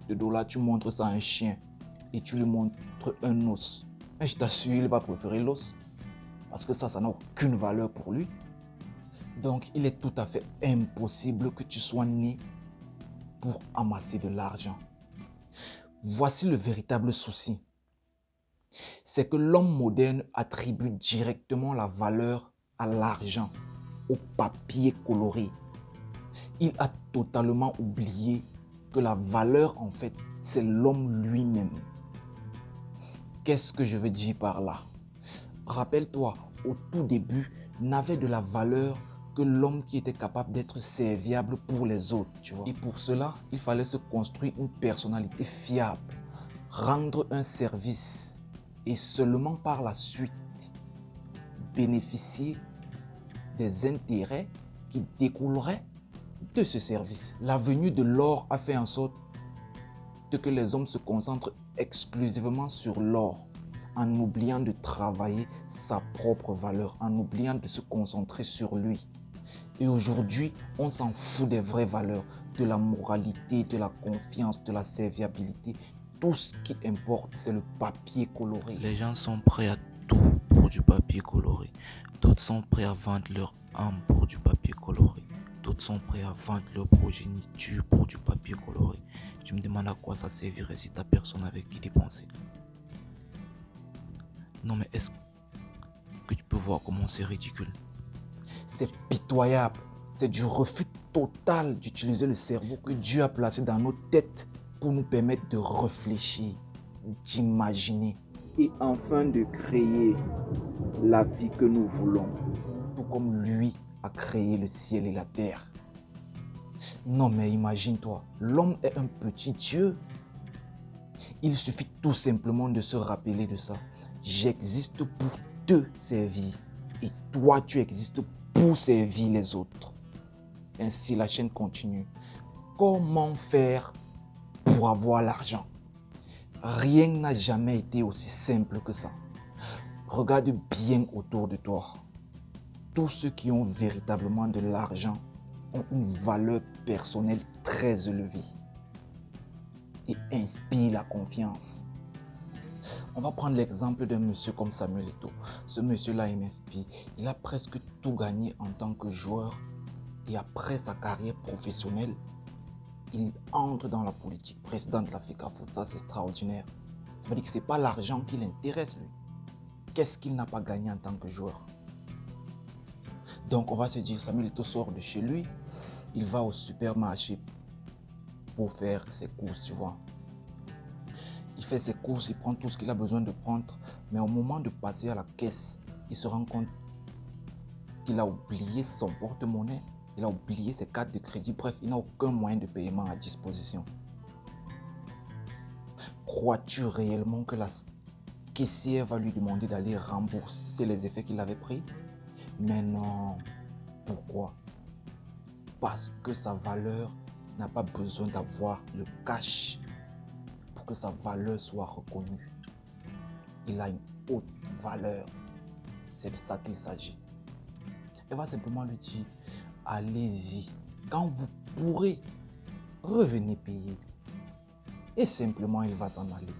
de dollars, tu montres ça à un chien et tu lui montres un os. Mais je t'assure, il va préférer l'os. Parce que ça n'a aucune valeur pour lui. Donc, il est tout à fait impossible que tu sois né pour amasser de l'argent. Voici le véritable souci. C'est que l'homme moderne attribue directement la valeur à l'argent, au papier coloré. Il a totalement oublié que la valeur, en fait, c'est l'homme lui-même. Qu'est-ce que je veux dire par là? Rappelle-toi, au tout début, n'avait de la valeur que l'homme qui était capable d'être serviable pour les autres, tu vois. Et pour cela, il fallait se construire une personnalité fiable, rendre un service et seulement par la suite bénéficier des intérêts qui découleraient de ce service. La venue de l'or a fait en sorte que les hommes se concentrent exclusivement sur l'or, en oubliant de travailler sa propre valeur, en oubliant de se concentrer sur lui. Et aujourd'hui, on s'en fout des vraies valeurs, de la moralité, de la confiance, de la serviabilité. Tout ce qui importe, c'est le papier coloré. Les gens sont prêts à tout pour du papier coloré. D'autres sont prêts à vendre leur âme pour du papier coloré. D'autres sont prêts à vendre leur progéniture pour du papier coloré. Je me demande à quoi ça servirait si t'as personne avec qui dépenser. Non mais que tu peux voir comment c'est ridicule. C'est pitoyable. C'est du refus total d'utiliser le cerveau que Dieu a placé dans nos têtes pour nous permettre de réfléchir, d'imaginer et enfin de créer la vie que nous voulons, tout comme lui a créé le ciel et la terre. Non mais imagine-toi, l'homme est un petit Dieu. Il suffit tout simplement de se rappeler de ça. J'existe pour te servir et toi tu existes pour servir les autres. Ainsi la chaîne continue. Comment faire pour avoir l'argent? Rien n'a jamais été aussi simple que ça. Regarde bien autour de toi. Tous ceux qui ont véritablement de l'argent ont une valeur personnelle très élevée et inspirent la confiance. On va prendre l'exemple d'un monsieur comme Samuel Eto'o. Ce monsieur-là, il m'inspire. Il a presque tout gagné en tant que joueur et après sa carrière professionnelle, il entre dans la politique, président de la FECAFOOT. Ça, c'est extraordinaire. Ça veut dire que ce n'est pas l'argent qui l'intéresse, lui. Qu'est-ce qu'il n'a pas gagné en tant que joueur? Donc, on va se dire, Samuel Eto'o sort de chez lui, il va au supermarché pour faire ses courses, tu vois. Il fait ses courses, il prend tout ce qu'il a besoin de prendre, mais au moment de passer à la caisse, il se rend compte qu'il a oublié son porte-monnaie, il a oublié ses cartes de crédit, bref, il n'a aucun moyen de paiement à disposition. Crois-tu réellement que la caissière va lui demander d'aller rembourser les effets qu'il avait pris? Mais non. Pourquoi? Parce que sa valeur n'a pas besoin d'avoir le cash pour que sa valeur soit reconnue. Il a une haute valeur. C'est de ça qu'il s'agit. Elle va simplement lui dire, allez-y. Quand vous pourrez, revenez payer. Et simplement, il va s'en aller.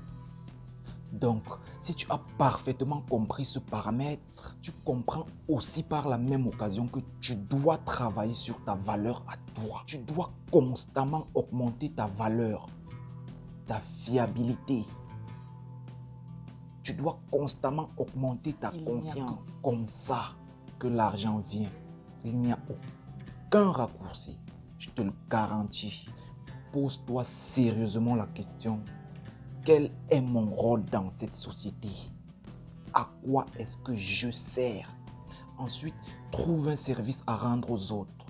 Donc, si tu as parfaitement compris ce paramètre, tu comprends aussi par la même occasion que tu dois travailler sur ta valeur à toi. Tu dois constamment augmenter ta valeur, ta fiabilité. Tu dois constamment augmenter ta confiance. Comme ça que l'argent vient. Il n'y a aucun raccourci. Je te le garantis. Pose-toi sérieusement la question. Quel est mon rôle dans cette société? À quoi est-ce que je sers? Ensuite, trouve un service à rendre aux autres.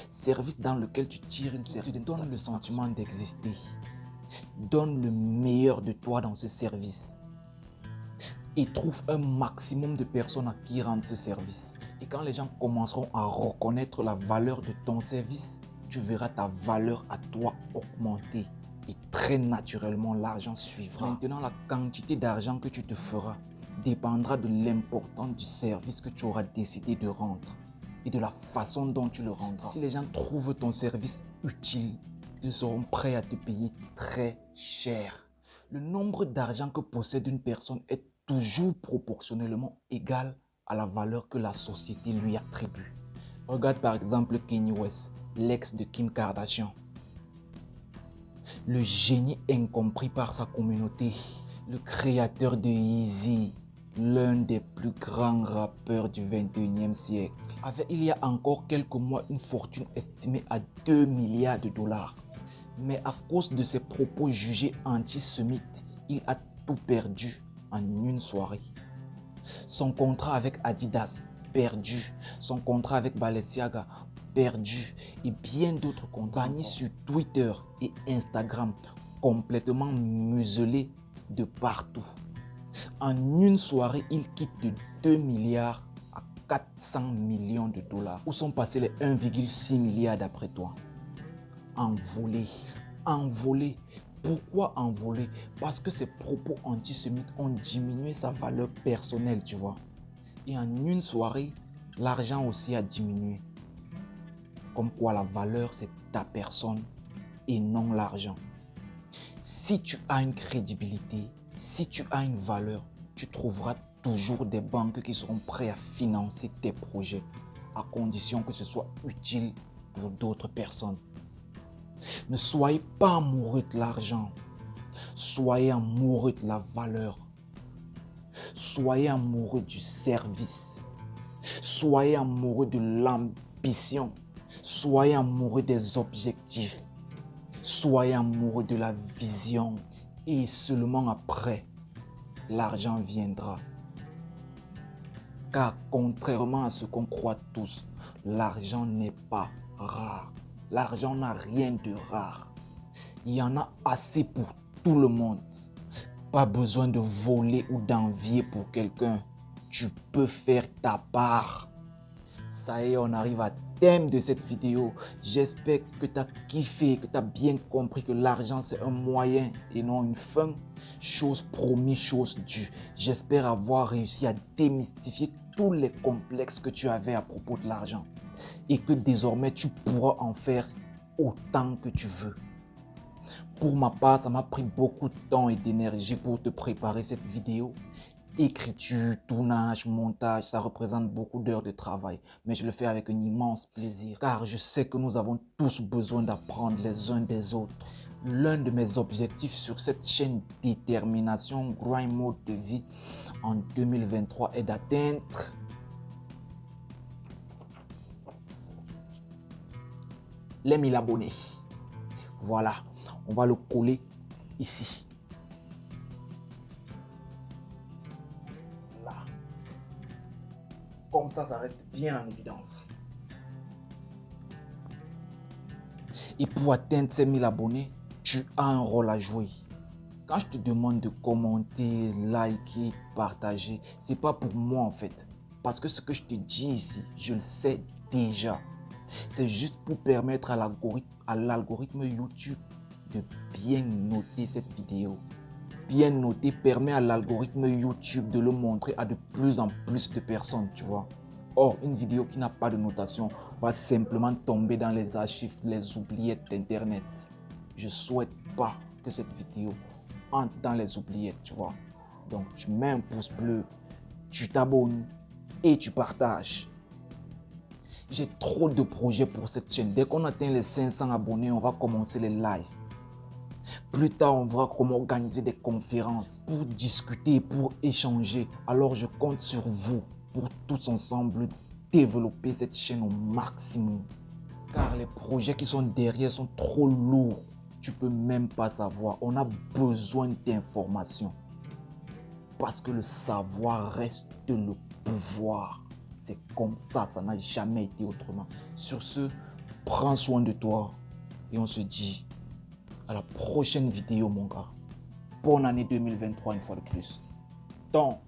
Service dans lequel tu tires une certaine satisfaction. Donne le sentiment d'exister. Donne le meilleur de toi dans ce service. Et trouve un maximum de personnes à qui rendre ce service. Et quand les gens commenceront à reconnaître la valeur de ton service, tu verras ta valeur à toi augmenter. Et très naturellement, l'argent suivra. Maintenant, la quantité d'argent que tu te feras dépendra de l'importance du service que tu auras décidé de rendre et de la façon dont tu le rendras. Si les gens trouvent ton service utile, ils seront prêts à te payer très cher. Le nombre d'argent que possède une personne est toujours proportionnellement égal à la valeur que la société lui attribue. Regarde par exemple Kanye West, l'ex de Kim Kardashian. Le génie incompris par sa communauté, le créateur de Yeezy, l'un des plus grands rappeurs du 21e siècle, avait il y a encore quelques mois une fortune estimée à 2 milliards de dollars. Mais à cause de ses propos jugés antisémites, il a tout perdu en une soirée. Son contrat avec Adidas, perdu. Son contrat avec Balenciaga, perdu. Et bien d'autres contrats bannis sur Twitter et Instagram, complètement muselés de partout. En une soirée, il quitte de 2 milliards à 400 millions de dollars. Où sont passés les 1,6 milliard d'après toi? Envolé, envolé. Pourquoi envolé? Parce que ses propos antisémites ont diminué sa valeur personnelle, tu vois. Et en une soirée, l'argent aussi a diminué. Comme quoi la valeur, c'est ta personne et non l'argent. Si tu as une crédibilité, si tu as une valeur, tu trouveras toujours des banques qui seront prêtes à financer tes projets, à condition que ce soit utile pour d'autres personnes. Ne soyez pas amoureux de l'argent. Soyez amoureux de la valeur. Soyez amoureux du service. Soyez amoureux de l'ambition. Soyez amoureux des objectifs. Soyez amoureux de la vision. Et seulement après, l'argent viendra. Car contrairement à ce qu'on croit tous, l'argent n'est pas rare. L'argent n'a rien de rare. Il y en a assez pour tout le monde. Pas besoin de voler ou d'envier pour quelqu'un. Tu peux faire ta part. Ça y est, on arrive à thème de cette vidéo. J'espère que tu as kiffé, que tu as bien compris que l'argent c'est un moyen et non une fin. Chose promise, chose due. J'espère avoir réussi à démystifier tous les complexes que tu avais à propos de l'argent. Et que désormais tu pourras en faire autant que tu veux. Pour ma part, ça m'a pris beaucoup de temps et d'énergie pour te préparer cette vidéo. Écriture, tournage, montage, ça représente beaucoup d'heures de travail. Mais je le fais avec un immense plaisir. Car je sais que nous avons tous besoin d'apprendre les uns des autres. L'un de mes objectifs sur cette chaîne Détermination Grind Mode de vie en 2023 est d'atteindre les 1000 abonnés. Voilà, on va le coller ici. Là. Comme ça reste bien en évidence. Et pour atteindre ces 1000 abonnés, tu as un rôle à jouer. Quand je te demande de commenter, liker, partager, c'est pas pour moi en fait. Parce que ce que je te dis ici, je le sais déjà. C'est juste pour permettre à l'algorithme YouTube de bien noter cette vidéo. Bien noter permet à l'algorithme YouTube de le montrer à de plus en plus de personnes, tu vois. Or, une vidéo qui n'a pas de notation va simplement tomber dans les archives, les oubliettes d'Internet. Je ne souhaite pas que cette vidéo entre dans les oubliettes, tu vois. Donc, tu mets un pouce bleu, tu t'abonnes et tu partages. J'ai trop de projets pour cette chaîne. Dès qu'on atteint les 500 abonnés, on va commencer les lives. Plus tard, on verra comment organiser des conférences pour discuter, pour échanger. Alors, je compte sur vous pour tous ensemble développer cette chaîne au maximum. Car les projets qui sont derrière sont trop lourds. Tu peux même pas savoir. On a besoin d'informations. Parce que le savoir reste le pouvoir. C'est comme ça, ça n'a jamais été autrement. Sur ce, prends soin de toi et on se dit à la prochaine vidéo, mon gars. Bonne année 2023 une fois de plus. Ton